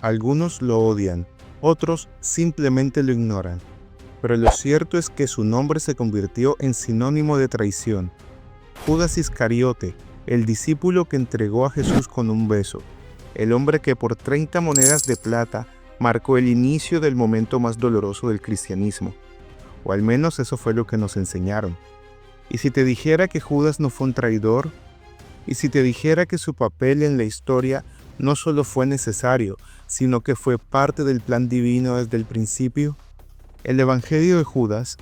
Algunos lo odian, otros simplemente lo ignoran. Pero lo cierto es que su nombre se convirtió en sinónimo de traición. Judas Iscariote, el discípulo que entregó a Jesús con un beso, el hombre que por 30 monedas de plata marcó el inicio del momento más doloroso del cristianismo. O al menos eso fue lo que nos enseñaron. ¿Y si te dijera que Judas no fue un traidor? ¿Y si te dijera que su papel en la historia no solo fue necesario, sino que fue parte del plan divino desde el principio? El Evangelio de Judas,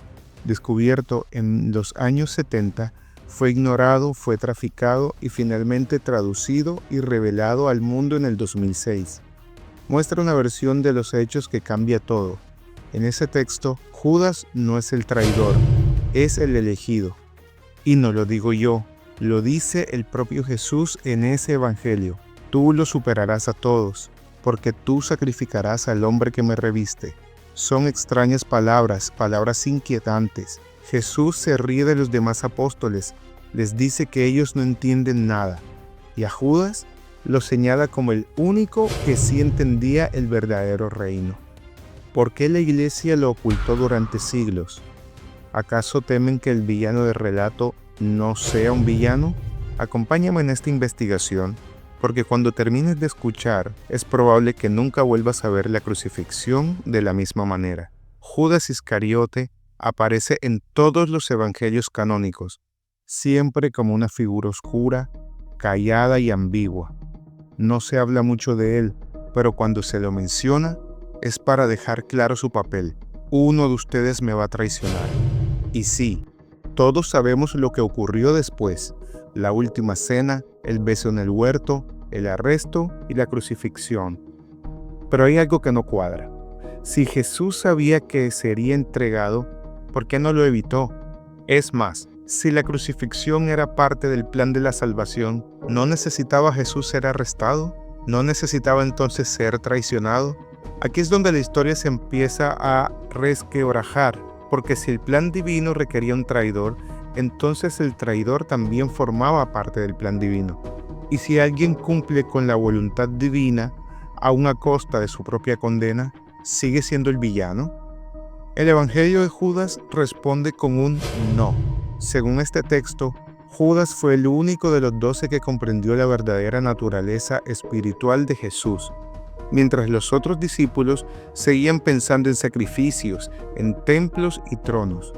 descubierto en los años 70, fue ignorado, fue traficado y finalmente traducido y revelado al mundo en el 2006. Muestra una versión de los hechos que cambia todo. En ese texto, Judas no es el traidor, es el elegido. Y no lo digo yo, lo dice el propio Jesús en ese Evangelio. Tú lo superarás a todos, porque tú sacrificarás al hombre que me reviste. Son extrañas palabras, palabras inquietantes. Jesús se ríe de los demás apóstoles, les dice que ellos no entienden nada. Y a Judas lo señala como el único que sí entendía el verdadero reino. ¿Por qué la iglesia lo ocultó durante siglos? ¿Acaso temen que el villano del relato no sea un villano? Acompáñame en esta investigación, porque cuando termines de escuchar, es probable que nunca vuelvas a ver la crucifixión de la misma manera. Judas Iscariote aparece en todos los evangelios canónicos, siempre como una figura oscura, callada y ambigua. No se habla mucho de él, pero cuando se lo menciona, es para dejar claro su papel. Uno de ustedes me va a traicionar. Y sí, todos sabemos lo que ocurrió después. La última cena, el beso en el huerto, el arresto y la crucifixión. Pero hay algo que no cuadra. Si Jesús sabía que sería entregado, ¿por qué no lo evitó? Es más, si la crucifixión era parte del plan de la salvación, ¿no necesitaba Jesús ser arrestado? ¿No necesitaba entonces ser traicionado? Aquí es donde la historia se empieza a resquebrajar, porque si el plan divino requería un traidor, entonces el traidor también formaba parte del plan divino. Y si alguien cumple con la voluntad divina, aun a costa de su propia condena, ¿sigue siendo el villano? El Evangelio de Judas responde con un no. Según este texto, Judas fue el único de los 12 que comprendió la verdadera naturaleza espiritual de Jesús, mientras los otros discípulos seguían pensando en sacrificios, en templos y tronos.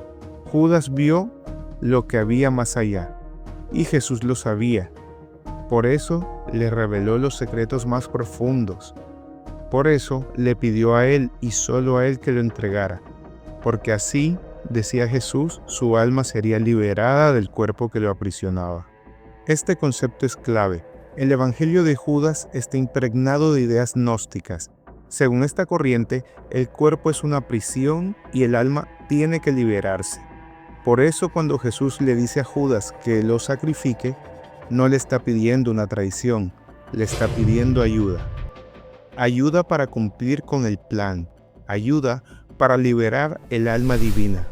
Judas vio lo que había más allá, y Jesús lo sabía. Por eso le reveló los secretos más profundos. Por eso le pidió a él y solo a él que lo entregara, porque así, decía Jesús, su alma sería liberada del cuerpo que lo aprisionaba. Este concepto es clave. El Evangelio de Judas está impregnado de ideas gnósticas. Según esta corriente, el cuerpo es una prisión y el alma tiene que liberarse. Por eso cuando Jesús le dice a Judas que lo sacrifique, no le está pidiendo una traición, le está pidiendo ayuda. Ayuda para cumplir con el plan, ayuda para liberar el alma divina.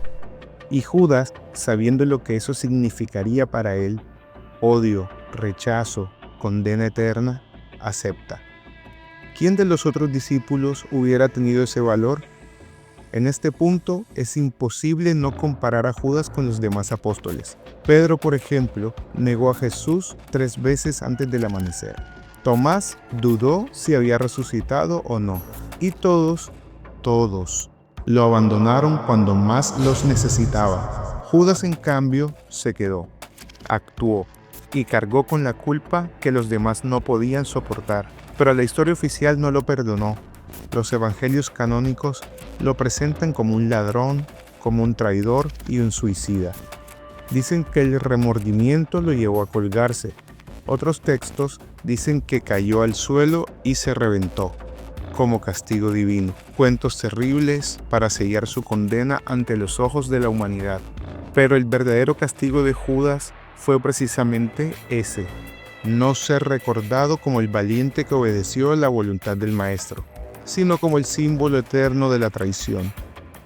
Y Judas, sabiendo lo que eso significaría para él, odio, rechazo, condena eterna, acepta. ¿Quién de los otros discípulos hubiera tenido ese valor? En este punto es imposible no comparar a Judas con los demás apóstoles. Pedro, por ejemplo, negó a Jesús 3 veces antes del amanecer. Tomás dudó si había resucitado o no. Y todos lo abandonaron cuando más los necesitaba. Judas, en cambio, se quedó, actuó y cargó con la culpa que los demás no podían soportar. Pero la historia oficial no lo perdonó. Los evangelios canónicos lo presentan como un ladrón, como un traidor y un suicida. Dicen que el remordimiento lo llevó a colgarse. Otros textos dicen que cayó al suelo y se reventó, como castigo divino. Cuentos terribles para sellar su condena ante los ojos de la humanidad. Pero el verdadero castigo de Judas fue precisamente ese: no ser recordado como el valiente que obedeció la voluntad del Maestro, sino como el símbolo eterno de la traición.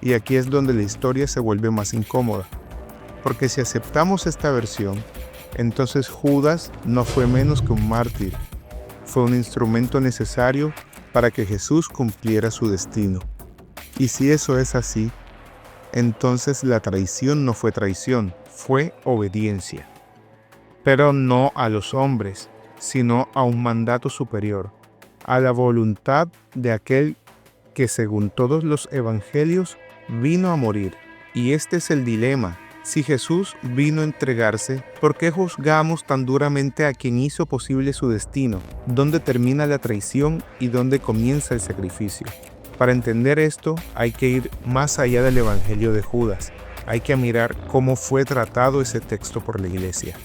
Y aquí es donde la historia se vuelve más incómoda, porque si aceptamos esta versión, entonces Judas no fue menos que un mártir. Fue un instrumento necesario para que Jesús cumpliera su destino. Y si eso es así, entonces la traición no fue traición, fue obediencia. Pero no a los hombres, sino a un mandato superior, a la voluntad de aquel que según todos los evangelios vino a morir. Y este es el dilema. Si Jesús vino a entregarse, ¿por qué juzgamos tan duramente a quien hizo posible su destino? ¿Dónde termina la traición y dónde comienza el sacrificio? Para entender esto, hay que ir más allá del Evangelio de Judas. Hay que mirar cómo fue tratado ese texto por la Iglesia.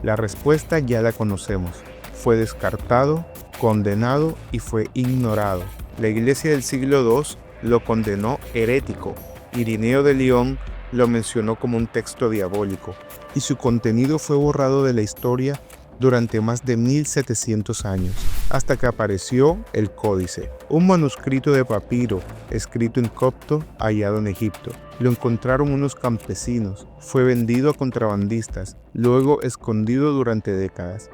La respuesta ya la conocemos. Fue descartado, condenado y fue ignorado. La Iglesia del siglo II lo condenó herético. Irineo de León lo mencionó como un texto diabólico, y su contenido fue borrado de la historia durante más de 1700 años, hasta que apareció el Códice, un manuscrito de papiro escrito en copto hallado en Egipto. Lo encontraron unos campesinos, fue vendido a contrabandistas, luego escondido durante décadas,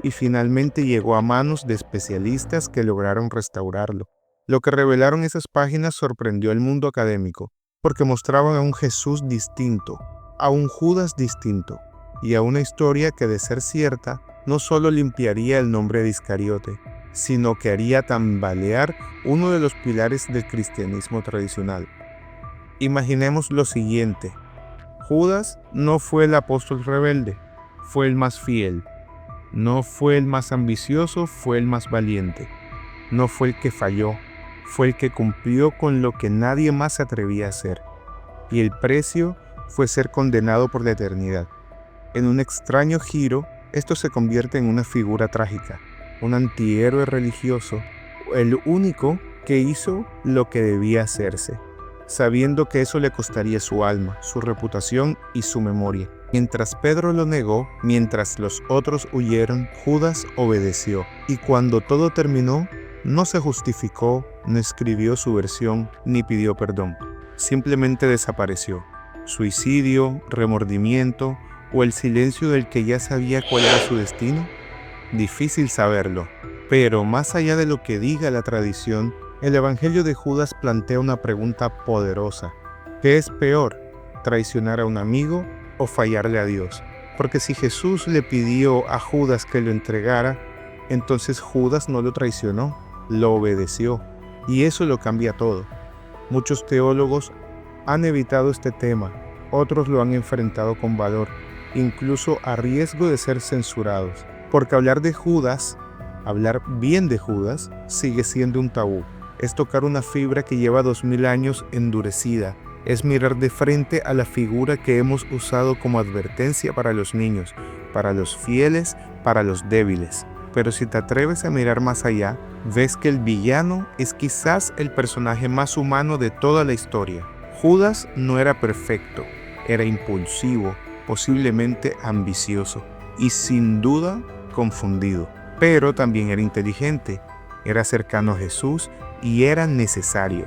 y finalmente llegó a manos de especialistas que lograron restaurarlo. Lo que revelaron esas páginas sorprendió al mundo académico, porque mostraban a un Jesús distinto, a un Judas distinto, y a una historia que, de ser cierta, no solo limpiaría el nombre de Iscariote, sino que haría tambalear uno de los pilares del cristianismo tradicional. Imaginemos lo siguiente: Judas no fue el apóstol rebelde, fue el más fiel. No fue el más ambicioso, fue el más valiente. No fue el que falló, fue el que cumplió con lo que nadie más se atrevía a hacer. Y el precio fue ser condenado por la eternidad. En un extraño giro, esto se convierte en una figura trágica, un antihéroe religioso, el único que hizo lo que debía hacerse, sabiendo que eso le costaría su alma, su reputación y su memoria. Mientras Pedro lo negó, mientras los otros huyeron, Judas obedeció. Y cuando todo terminó, no se justificó, no escribió su versión, ni pidió perdón. Simplemente desapareció. Suicidio, remordimiento o el silencio del que ya sabía cuál era su destino. Difícil saberlo. Pero más allá de lo que diga la tradición, el Evangelio de Judas plantea una pregunta poderosa. ¿Qué es peor, traicionar a un amigo o fallarle a Dios? Porque si Jesús le pidió a Judas que lo entregara, entonces Judas no lo traicionó, lo obedeció, y eso lo cambia todo. Muchos teólogos han evitado este tema, otros lo han enfrentado con valor, incluso a riesgo de ser censurados, porque hablar de Judas, hablar bien de Judas, sigue siendo un tabú. Es tocar una fibra que lleva 2000 años endurecida, es mirar de frente a la figura que hemos usado como advertencia para los niños, para los fieles, para los débiles. Pero si te atreves a mirar más allá, ves que el villano es quizás el personaje más humano de toda la historia. Judas no era perfecto, era impulsivo, posiblemente ambicioso y sin duda confundido. Pero también era inteligente, era cercano a Jesús y era necesario.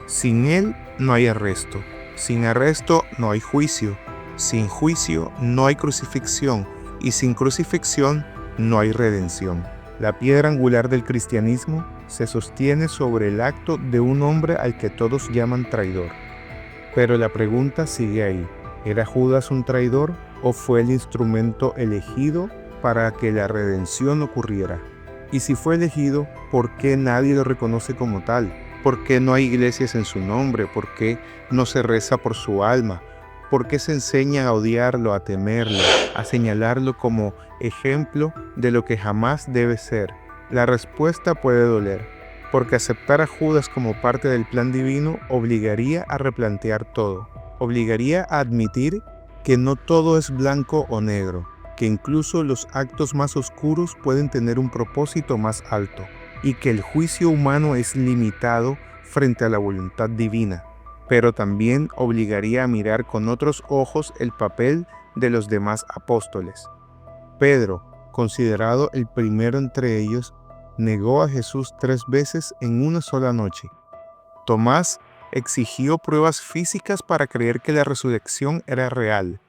Sin él no hay arresto, sin arresto no hay juicio, sin juicio no hay crucifixión y sin crucifixión no hay redención. La piedra angular del cristianismo se sostiene sobre el acto de un hombre al que todos llaman traidor. Pero la pregunta sigue ahí. ¿Era Judas un traidor o fue el instrumento elegido para que la redención ocurriera? Y si fue elegido, ¿por qué nadie lo reconoce como tal? ¿Por qué no hay iglesias en su nombre? ¿Por qué no se reza por su alma? ¿Por qué se enseña a odiarlo, a temerlo, a señalarlo como ejemplo de lo que jamás debe ser? La respuesta puede doler, porque aceptar a Judas como parte del plan divino obligaría a replantear todo. Obligaría a admitir que no todo es blanco o negro, que incluso los actos más oscuros pueden tener un propósito más alto, y que el juicio humano es limitado frente a la voluntad divina. Pero también obligaría a mirar con otros ojos el papel de los demás apóstoles. Pedro, considerado el primero entre ellos, negó a Jesús 3 veces en una sola noche. Tomás exigió pruebas físicas para creer que la resurrección era real.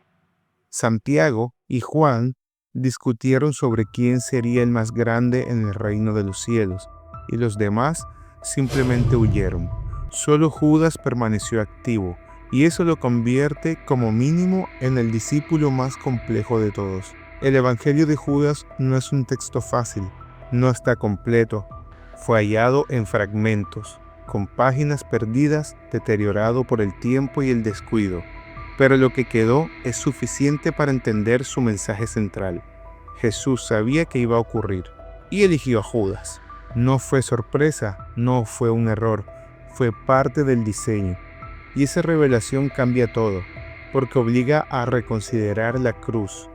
Santiago y Juan discutieron sobre quién sería el más grande en el reino de los cielos, y los demás simplemente huyeron. Solo Judas permaneció activo, y eso lo convierte como mínimo en el discípulo más complejo de todos. El Evangelio de Judas no es un texto fácil, no está completo, fue hallado en fragmentos, con páginas perdidas, deteriorado por el tiempo y el descuido, pero lo que quedó es suficiente para entender su mensaje central. Jesús sabía que iba a ocurrir y eligió a Judas. No fue sorpresa, no fue un error, fue parte del diseño. Y esa revelación cambia todo, porque obliga a reconsiderar la cruz.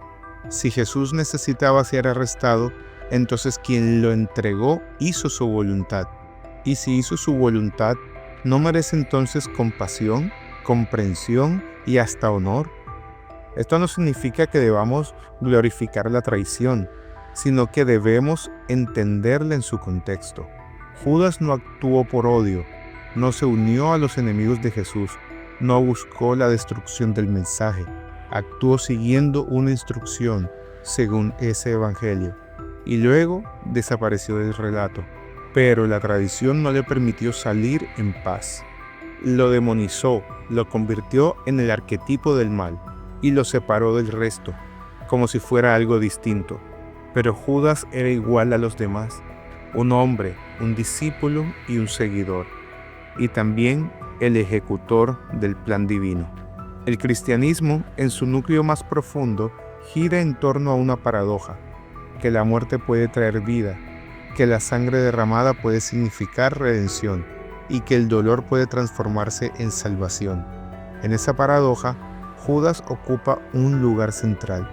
Si Jesús necesitaba ser arrestado, entonces quien lo entregó hizo su voluntad. Y si hizo su voluntad, ¿no merece entonces compasión, comprensión y hasta honor? Esto no significa que debamos glorificar la traición, sino que debemos entenderla en su contexto. Judas no actuó por odio, no se unió a los enemigos de Jesús, no buscó la destrucción del mensaje, actuó siguiendo una instrucción según ese evangelio, y luego desapareció del relato. Pero la tradición no le permitió salir en paz. Lo demonizó, lo convirtió en el arquetipo del mal, y lo separó del resto, como si fuera algo distinto. Pero Judas era igual a los demás, un hombre, un discípulo y un seguidor, y también el ejecutor del plan divino. El cristianismo, en su núcleo más profundo, gira en torno a una paradoja, que la muerte puede traer vida, que la sangre derramada puede significar redención, y que el dolor puede transformarse en salvación. En esa paradoja, Judas ocupa un lugar central.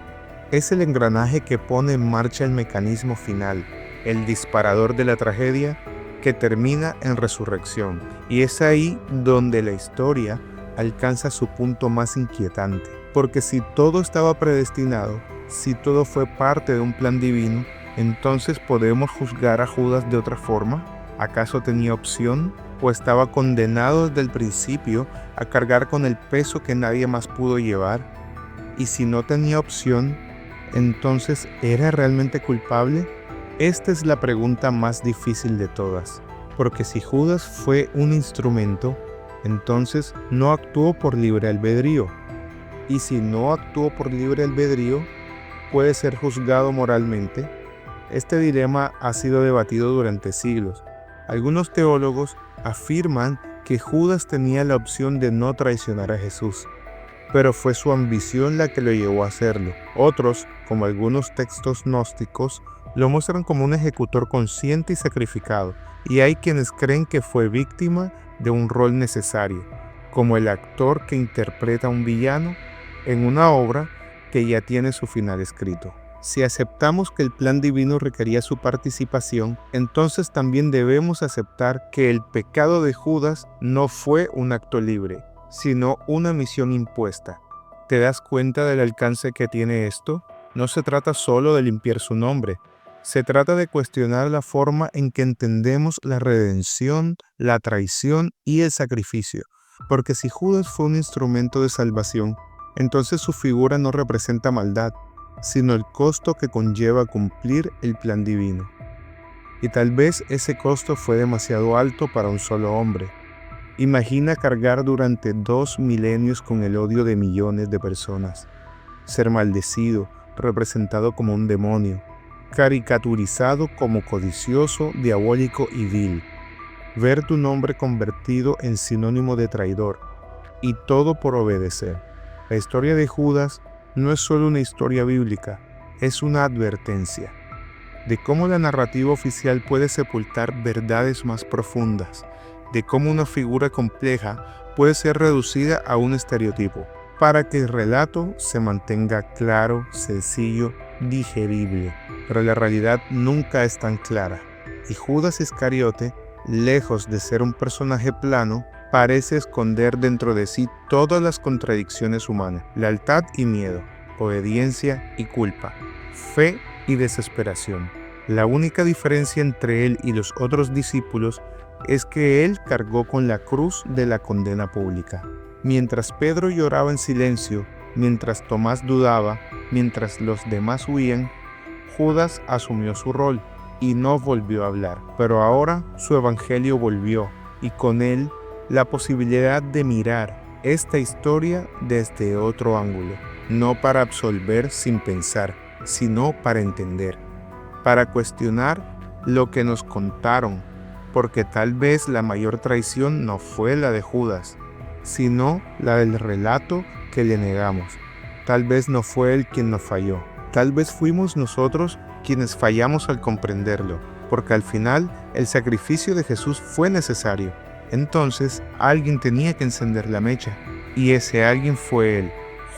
Es el engranaje que pone en marcha el mecanismo final, el disparador de la tragedia que termina en resurrección. Y es ahí donde la historia alcanza su punto más inquietante. Porque si todo estaba predestinado, si todo fue parte de un plan divino, entonces ¿podemos juzgar a Judas de otra forma? ¿Acaso tenía opción? ¿O estaba condenado desde el principio a cargar con el peso que nadie más pudo llevar? Y si no tenía opción, entonces ¿era realmente culpable? Esta es la pregunta más difícil de todas, porque si Judas fue un instrumento, entonces no actuó por libre albedrío. Y si no actuó por libre albedrío, ¿puede ser juzgado moralmente? Este dilema ha sido debatido durante siglos. Algunos teólogos afirman que Judas tenía la opción de no traicionar a Jesús, pero fue su ambición la que lo llevó a hacerlo. Otros, como algunos textos gnósticos, lo muestran como un ejecutor consciente y sacrificado, y hay quienes creen que fue víctima de un rol necesario, como el actor que interpreta a un villano en una obra que ya tiene su final escrito. Si aceptamos que el plan divino requería su participación, entonces también debemos aceptar que el pecado de Judas no fue un acto libre, sino una misión impuesta. ¿Te das cuenta del alcance que tiene esto? No se trata solo de limpiar su nombre, se trata de cuestionar la forma en que entendemos la redención, la traición y el sacrificio, porque si Judas fue un instrumento de salvación, entonces su figura no representa maldad, sino el costo que conlleva cumplir el plan divino. Y tal vez ese costo fue demasiado alto para un solo hombre. Imagina cargar durante 2 milenios con el odio de millones de personas, ser maldecido, representado como un demonio, caricaturizado como codicioso, diabólico y vil, ver tu nombre convertido en sinónimo de traidor, y todo por obedecer. La historia de Judas no es solo una historia bíblica, es una advertencia de cómo la narrativa oficial puede sepultar verdades más profundas, de cómo una figura compleja puede ser reducida a un estereotipo, para que el relato se mantenga claro, sencillo, digerible. Pero la realidad nunca es tan clara, y Judas Iscariote, lejos de ser un personaje plano, parece esconder dentro de sí todas las contradicciones humanas: lealtad y miedo, obediencia y culpa, fe y desesperación. La única diferencia entre él y los otros discípulos es que él cargó con la cruz de la condena pública. Mientras Pedro lloraba en silencio, mientras Tomás dudaba, mientras los demás huían, Judas asumió su rol. y no volvió a hablar. Pero ahora su evangelio volvió, y con él la posibilidad de mirar esta historia desde otro ángulo, no para absolver sin pensar, sino para entender, para cuestionar lo que nos contaron, porque tal vez la mayor traición no fue la de Judas, sino la del relato que le negamos. Tal vez no fue él quien nos falló, tal vez fuimos nosotros quienes fallamos al comprenderlo, porque al final el sacrificio de Jesús fue necesario. Entonces alguien tenía que encender la mecha, y ese alguien fue él,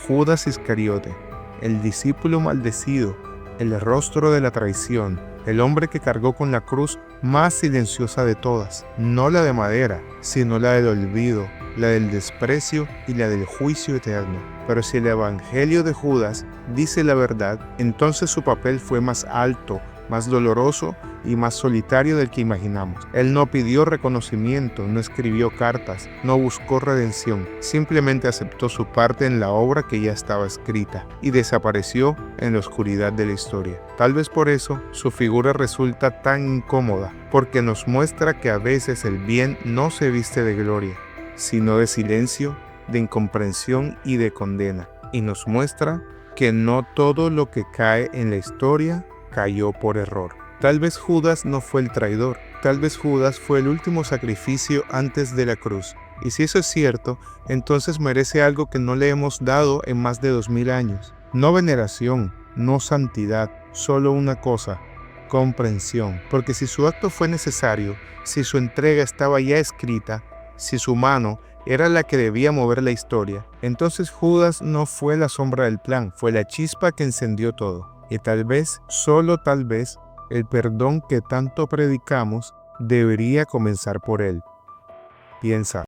Judas Iscariote, el discípulo maldecido, el rostro de la traición, el hombre que cargó con la cruz más silenciosa de todas, no la de madera, sino la del olvido, la del desprecio y la del juicio eterno. Pero si el evangelio de Judas dice la verdad, entonces su papel fue más alto, más doloroso y más solitario del que imaginamos. Él no pidió reconocimiento, no escribió cartas, no buscó redención, simplemente aceptó su parte en la obra que ya estaba escrita y desapareció en la oscuridad de la historia. Tal vez por eso su figura resulta tan incómoda, porque nos muestra que a veces el bien no se viste de gloria, sino de silencio, de incomprensión y de condena, y nos muestra que no todo lo que cae en la historia cayó por error. Tal vez Judas no fue el traidor, tal vez Judas fue el último sacrificio antes de la cruz. Y si eso es cierto, entonces merece algo que no le hemos dado en más de 2000 años. No veneración, no santidad, solo una cosa: comprensión. Porque si su acto fue necesario, si su entrega estaba ya escrita, si su mano era la que debía mover la historia, entonces Judas no fue la sombra del plan, fue la chispa que encendió todo. Y tal vez, solo tal vez, el perdón que tanto predicamos debería comenzar por él. Piensa.